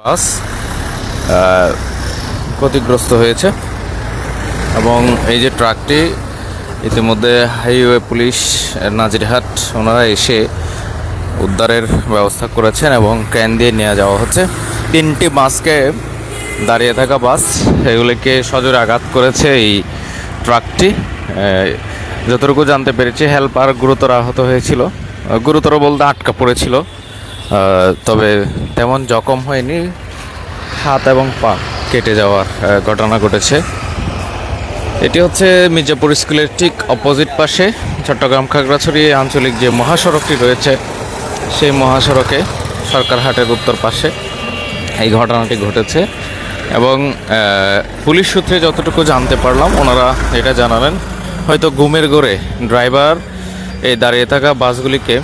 বাস ক্ষতিগ্রস্ত হয়েছে এবং এই যে ট্রাকটি ইতিমধ্যে হাইওয়ে পুলিশ নাজিরহাট ওনারা এসে উদ্ধারের ব্যবস্থা করেছেন এবং ক্রেন দিয়ে নিয়ে যাওয়া হচ্ছে। 3টি বাসকে দাঁড়িয়ে থাকা বাস এগুলিকে সজোরে আঘাত করেছে এই ট্রাকটি। যতটুকু জানতে পেরেছি হেল্পার গুরুতর আহত হয়েছিল, গুরুতর বলতে আটকা পড়েছিল, তবে তেমন জখম হয়নি। হাত এবং পা কেটে যাওয়ার ঘটনা ঘটেছে। এটি হচ্ছে মির্জাপুর স্কুলের ঠিক অপোজিট পাশে চট্টগ্রাম খাগড়াছড়ি আঞ্চলিক যে মহাসড়কটি রয়েছে সেই মহাসড়কে সরকারহাটের উত্তর পাশে এই ঘটনাটি ঘটেছে এবং পুলিশ সূত্রে যতটুকু জানতে পারলাম ওনারা এটা জানালেন হয়তো ঘুমের ঘোরে ড্রাইভার এই দাঁড়িয়ে থাকা বাসগুলিকে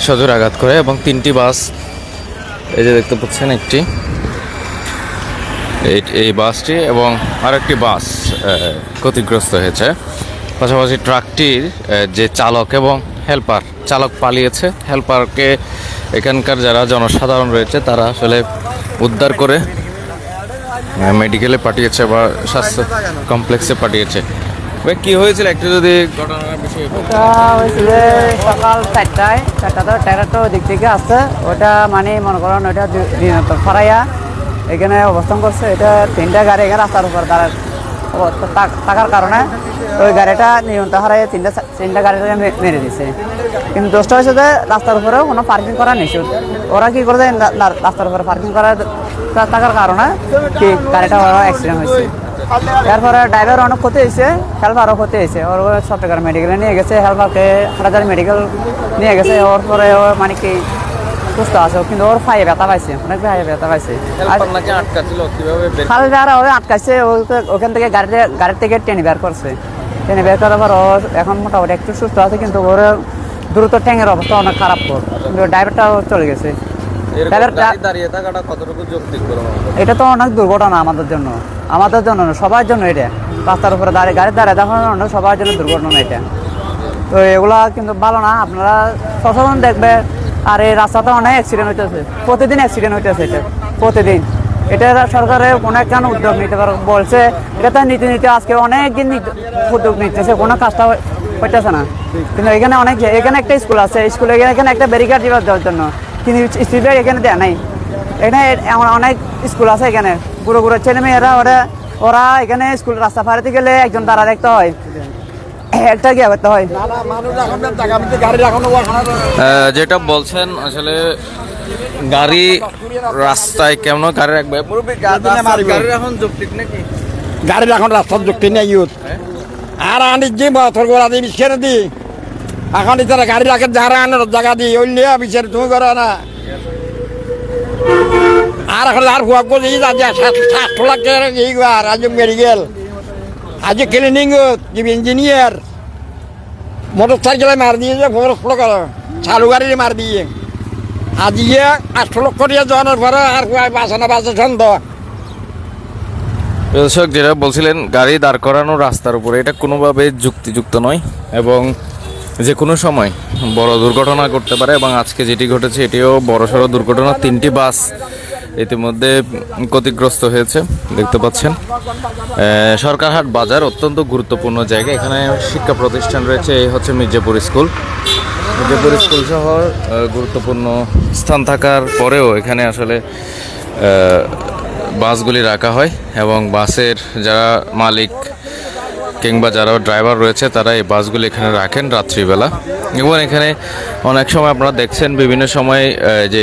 সজোরে আঘাত করে এবং 3টি বাস এই যে দেখতে পাচ্ছেন, একটি এই বাসটি এবং আরেকটি বাস ক্ষতিগ্রস্ত হয়েছে। পাশাপাশি ট্রাকটির যে চালক এবং হেল্পার, চালক পালিয়েছে, হেল্পারকে এখানকার যারা জনসাধারণ রয়েছে তারা আসলে উদ্ধার করে মেডিকেলে পাঠিয়েছে বা স্বাস্থ্য কমপ্লেক্সে পাঠিয়েছে। ভাই কি হয়েছিল একটু যদি ঘটনার বিষয়ে? ওটা হয়েছিল সকাল 4টায়, 4টা ট্রাক্টর দিক থেকে আসছে। ওটা মানে মনে করেন ওইটা ফরাইয়া এখানে অবস্থান করছে। এটা 3টা গাড়ি এখানে রাস্তার উপর দাঁড়ায় থাকার কারণে ওই গাড়িটা নিয়ন্ত্রণ হারাই 3টা গাড়িটাকে মেরে দিছে। কিন্তু দোষটা হয়েছে যে রাস্তার উপরেও কোনো পার্কিং করা নিষেধ। ওরা কি করে রাস্তার উপরে পার্কিং করা থাকার কারণে কি গাড়িটা অ্যাক্সিডেন্ট হয়েছে। এরপরে ড্রাইভার অনেক ক্ষতি হয়েছে, হেল্পারও ক্ষতি হয়েছে। ওর চট্টগ্রাম মেডিকেলে নিয়ে গেছে, হেল্পারকে হাটাজারি মেডিকেল নিয়ে গেছে। ওর পরে মানে কি সুস্থ আছে, কিন্তু ওর পায়ে ব্যথা পাইছে, অনেক পায়ে ব্যথা পাইছে। খাল যারা ওরা আটকাইছে, ওখান থেকে গাড়ির থেকে টেনে বের করছে। টেনে বের করার পর ও এখন মোটামুটি একটু সুস্থ আছে, কিন্তু ওর দ্রুত ট্যাঙ্গের অবস্থা অনেক খারাপ। কিন্তু ড্রাইভারটাও চলে গেছে। এটা তো অনেক দুর্ঘটনা আমাদের জন্য সবার জন্য। এটা রাস্তার উপরে গাড়ি দাঁড়িয়ে দেখানো সবার জন্য দুর্ঘটনা এটা। তো এগুলা কিন্তু ভালো না, আপনারা সচেতন দেখবে। আর এই রাস্তাটা অনেক অ্যাক্সিডেন্ট হইতেছে, প্রতিদিন অ্যাক্সিডেন্ট হইতেছে। এটা প্রতিদিন এটা সরকারের কোনো একটা উদ্যোগ নিতে পারে বলছে। এটা তো নিতে আজকে অনেক দিন উদ্যোগ নিতেছে, কোনো কাজটা হইতেছে না। কিন্তু এখানে একটা স্কুল আছে, স্কুলে এখানে একটা ব্যারিকেড দিবার দেওয়ার জন্য, কিন্তু স্পিড ব্রেক এখানে দেয় নাই। এখানে এমন অনেক স্কুল আছে, এখানে গুঁড়ো ছেলে মেয়েরা ওরা এখানে স্কুল রাস্তা পাড়াতে গেলে একজন দাঁড়া দেখতে হয়, একটা গিয়ে করতে হয়। যেটা বলছেন আসলে গাড়ি রাস্তায় কেমন গাড়ি রাখবে, গাড়ির এখন রাস্তার যুক্তি নেই। আর আনি যে বছর গোড়া দিয়ে বিশের দি এখন তারা গাড়ি রাখে যারা আনার জায়গা দিই ওই নিয়ে বিশের তুমি করো না। আর এখন আর হুয়া করছি স্বাস্থ্য লাগছে আর আজ মেডিকেল, আজ ক্লিনিং ইঞ্জিনিয়ার মোটর সাইকেলে মার দিয়েছে, চালু গাড়ি মার দিয়ে আজ 8 লক্ষ দিয়ে জনের পরে আর বাসে না বাসে সন্দেহ। দর্শক যেটা বলছিলেন গাড়ি দাঁড় করানো রাস্তার উপরে, এটা কোনোভাবে যুক্তিযুক্ত নয় এবং যে কোনো সময় বড় দুর্ঘটনা ঘটতে পারে এবং আজকে যেটি ঘটেছে এটিও বড়সড় দুর্ঘটনা। 3টি বাস ইতিমধ্যে ক্ষতিগ্রস্ত হয়েছে দেখতে পাচ্ছেন। সরকারহাট বাজার অত্যন্ত গুরুত্বপূর্ণ জায়গা, এখানে শিক্ষা প্রতিষ্ঠান রয়েছে। এই হচ্ছে মির্জাপুর স্কুল সহ গুরুত্বপূর্ণ স্থান থাকার পরেও এখানে আসলে বাসগুলি রাখা হয় এবং বাসের যারা মালিক কিংবা যারা ড্রাইভার রয়েছে তারা এই বাসগুলি এখানে রাখেন রাত্রিবেলা। এবং এখানে অনেক সময় আপনারা দেখছেন বিভিন্ন সময় যে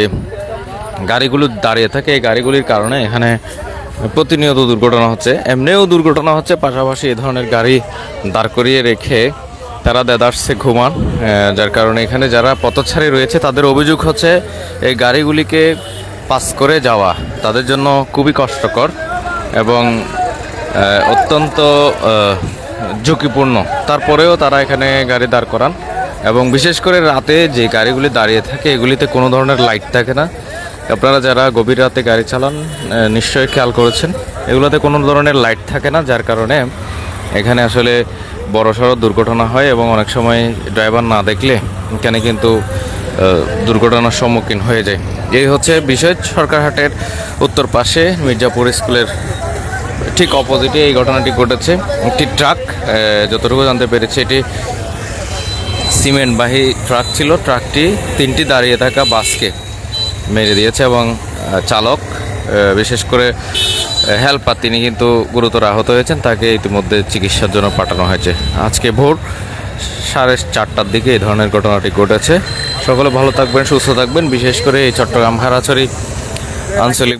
গাড়িগুলো দাঁড়িয়ে থাকে, এই গাড়িগুলির কারণে এখানে প্রতিনিয়ত দুর্ঘটনা হচ্ছে, এমনিও দুর্ঘটনা হচ্ছে, পাশাপাশি এই ধরনের গাড়ি দাঁড় করিয়ে রেখে তারা দেদারসে ঘুমান, যার কারণে এখানে যারা পথচারী রয়েছে তাদের অভিযোগ হচ্ছে এই গাড়িগুলিকে পাস করে যাওয়া তাদের জন্য খুবই কষ্টকর এবং অত্যন্ত ঝুঁকিপূর্ণ। তারপরেও তারা এখানে গাড়ি দাঁড় করান এবং বিশেষ করে রাতে যে গাড়িগুলি দাঁড়িয়ে থাকে এগুলিতে কোনো ধরনের লাইট থাকে না। আপনারা যারা গভীর রাতে গাড়ি চালান নিশ্চয়ই খেয়াল করেছেন, এগুলোতে কোনো ধরনের লাইট থাকে না, যার কারণে এখানে আসলে বড়সড় দুর্ঘটনা হয় এবং অনেক সময় ড্রাইভার না দেখলে এখানে কিন্তু দুর্ঘটনার সম্মুখীন হয়ে যায়। এই হচ্ছে বিষয়। সরকারহাটের উত্তর পাশে মির্জাপুর স্কুলের ঠিক অপোজিটে এই ঘটনাটি ঘটেছে। একটি ট্রাক, যতটুকু জানতে পেরেছি, এটি সিমেন্টবাহী ট্রাক ছিল। ট্রাকটি 3টি দাঁড়িয়ে থাকা বাসকে মেরে দিয়েছে এবং চালক, বিশেষ করে হেল্পার, তিনি কিন্তু গুরুতর আহত হয়েছেন। তাকে ইতিমধ্যে চিকিৎসার জন্য পাঠানো হয়েছে। আজকে ভোর 4:30টার দিকে এই ধরনের ঘটনাটি ঘটেছে। সকলে ভালো থাকবেন, সুস্থ থাকবেন। বিশেষ করে এই চট্টগ্রাম খাগড়াছড়ি আঞ্চলিক